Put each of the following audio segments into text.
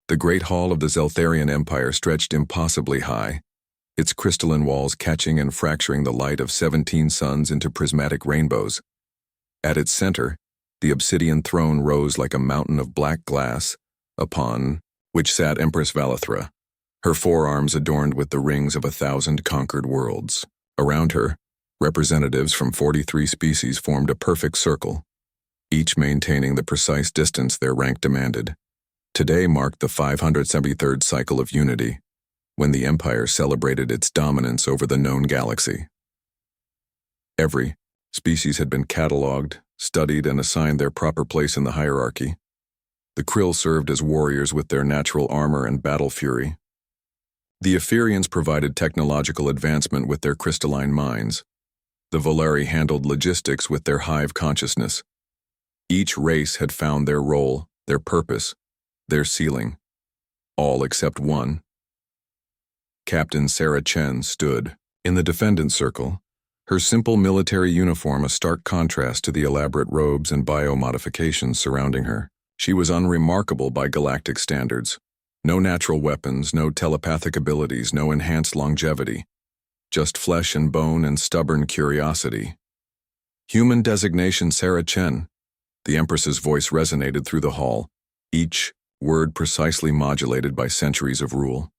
The great hall of the Zeltharian Empire stretched impossibly high, its crystalline walls catching and fracturing the light of 17 suns into prismatic rainbows. At its center, the obsidian throne rose like a mountain of black glass, upon which sat Empress Valithra, her forearms adorned with the rings of 1,000 conquered worlds. Around her, representatives from 43 species formed a perfect circle, each maintaining the precise distance their rank demanded. Today marked the 573rd cycle of unity, when the Empire celebrated its dominance over the known galaxy. Every species had been catalogued, studied, and assigned their proper place in the hierarchy. The Krill served as warriors with their natural armor and battle fury. The Etherians provided technological advancement with their crystalline minds. The Valeri handled logistics with their hive consciousness. Each race had found their role, their purpose, their ceiling. All except one. Captain Sarah Chen stood in the defendant circle, her simple military uniform a stark contrast to the elaborate robes and biomodifications surrounding her. She was unremarkable by galactic standards. No natural weapons, no telepathic abilities, no enhanced longevity. Just flesh and bone and stubborn curiosity. Human designation Sarah Chen. The Empress's voice resonated through the hall, each word precisely modulated by centuries of rule.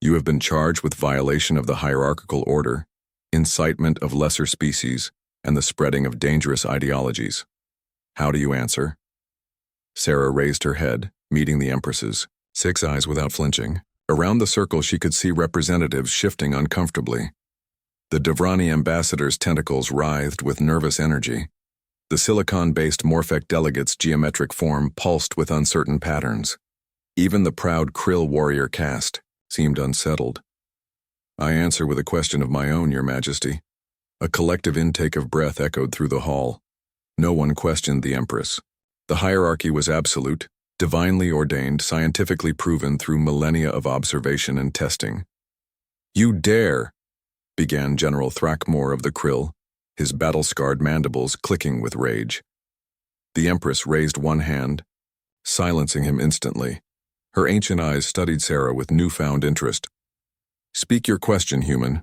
You have been charged with violation of the hierarchical order, incitement of lesser species, and the spreading of dangerous ideologies. How do you answer? Sarah raised her head, meeting the Empress's 6 eyes without flinching. Around the circle she could see representatives shifting uncomfortably. The Devrani ambassador's tentacles writhed with nervous energy. The silicon-based Morphec delegate's geometric form pulsed with uncertain patterns. Even the proud Krill warrior caste seemed unsettled. I answer with a question of my own, Your Majesty. A collective intake of breath echoed through the hall. No one questioned the Empress. The hierarchy was absolute, divinely ordained, scientifically proven through millennia of observation and testing. You dare, began General Thrackmore of the Krill, his battle-scarred mandibles clicking with rage. The Empress raised one hand, silencing him instantly. Her ancient eyes studied Sarah with newfound interest. Speak your question, human.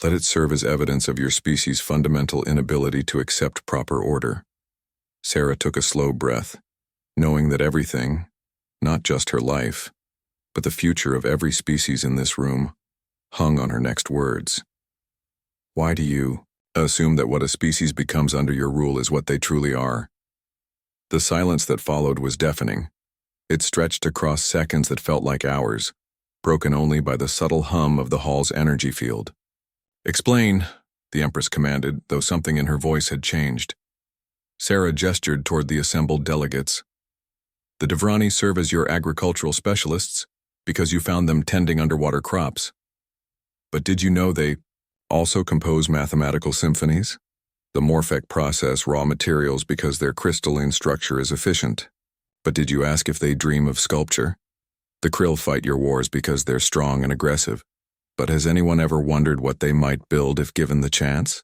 Let it serve as evidence of your species' fundamental inability to accept proper order. Sarah took a slow breath, knowing that everything, not just her life, but the future of every species in this room, hung on her next words. Why do you assume that what a species becomes under your rule is what they truly are? The silence that followed was deafening. It stretched across seconds that felt like hours, broken only by the subtle hum of the hall's energy field. Explain, the Empress commanded, though something in her voice had changed. Sarah gestured toward the assembled delegates. The Devrani serve as your agricultural specialists because you found them tending underwater crops. But did you know they also compose mathematical symphonies? The Morphec process raw materials because their crystalline structure is efficient. But did you ask if they dream of sculpture? The Krill fight your wars because they're strong and aggressive. But has anyone ever wondered what they might build if given the chance?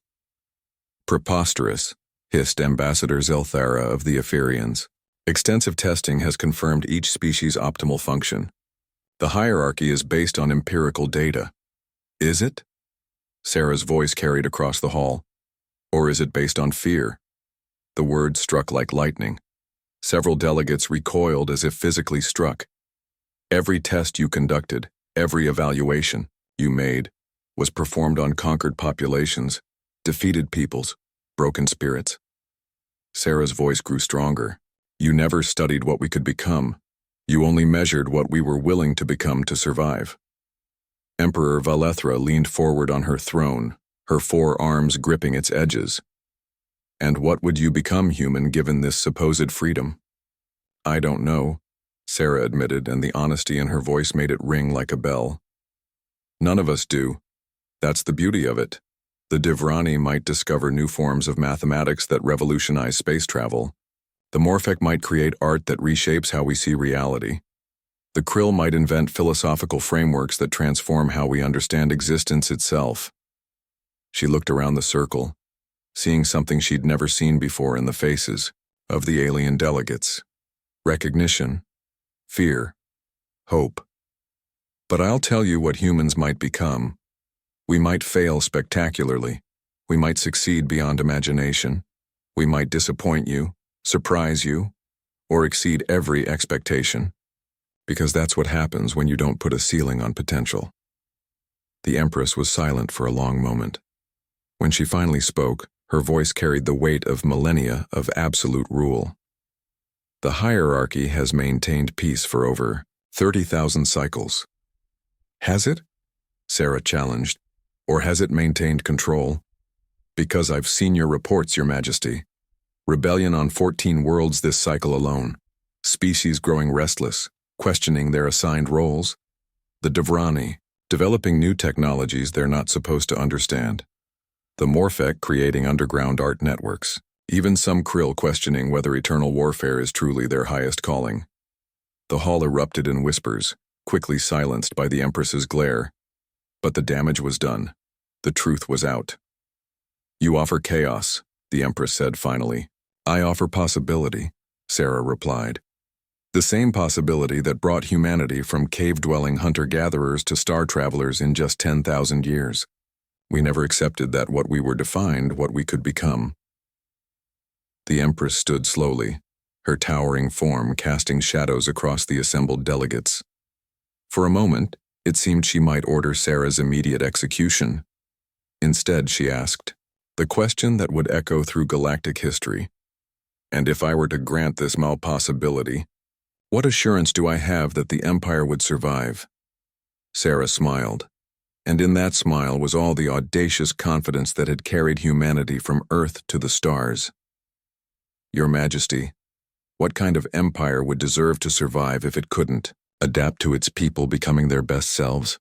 Preposterous, hissed Ambassador Zelthara of the Etherians. Extensive testing has confirmed each species' optimal function. The hierarchy is based on empirical data. Is it? Sarah's voice carried across the hall. Or is it based on fear? The words struck like lightning. Several delegates recoiled as if physically struck. Every test you conducted, every evaluation you made, was performed on conquered populations, defeated peoples, broken spirits. Sarah's voice grew stronger. You never studied what we could become. You only measured what we were willing to become to survive. Emperor Valethra leaned forward on her throne, her 4 arms gripping its edges. And what would you become, human, given this supposed freedom? I don't know, Sarah admitted, and the honesty in her voice made it ring like a bell. None of us do. That's the beauty of it. The Devrani might discover new forms of mathematics that revolutionize space travel. The Morphec might create art that reshapes how we see reality. The Krill might invent philosophical frameworks that transform how we understand existence itself. She looked around the circle, seeing something she'd never seen before in the faces of the alien delegates. Recognition, fear, hope. But I'll tell you what humans might become. We might fail spectacularly. We might succeed beyond imagination. We might disappoint you, surprise you, or exceed every expectation. Because that's what happens when you don't put a ceiling on potential. The Empress was silent for a long moment. When she finally spoke, her voice carried the weight of millennia of absolute rule. The hierarchy has maintained peace for over 30,000 cycles. Has it? Sarah challenged. Or has it maintained control? Because I've seen your reports, Your Majesty. Rebellion on 14 worlds this cycle alone. Species growing restless, questioning their assigned roles. The Devrani, developing new technologies they're not supposed to understand. The Morphec creating underground art networks. Even some Krill questioning whether eternal warfare is truly their highest calling. The hall erupted in whispers, quickly silenced by the Empress's glare. But the damage was done. The truth was out. You offer chaos, the Empress said finally. I offer possibility, Sarah replied. The same possibility that brought humanity from cave-dwelling hunter-gatherers to star travelers in just 10,000 years. We never accepted that what we were defined, what we could become. The Empress stood slowly, her towering form casting shadows across the assembled delegates. For a moment, it seemed she might order Sarah's immediate execution. Instead, she asked, the question that would echo through galactic history. And if I were to grant this malpossibility, what assurance do I have that the Empire would survive? Sarah smiled, and in that smile was all the audacious confidence that had carried humanity from Earth to the stars. Your Majesty, what kind of empire would deserve to survive if it couldn't adapt to its people becoming their best selves?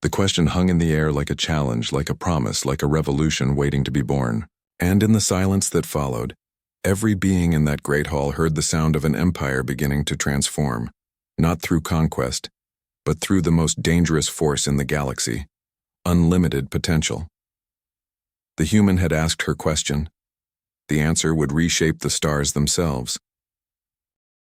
The question hung in the air like a challenge, like a promise, like a revolution waiting to be born. And in the silence that followed, every being in that great hall heard the sound of an empire beginning to transform, not through conquest, but through the most dangerous force in the galaxy, unlimited potential. The human had asked her question. The answer would reshape the stars themselves.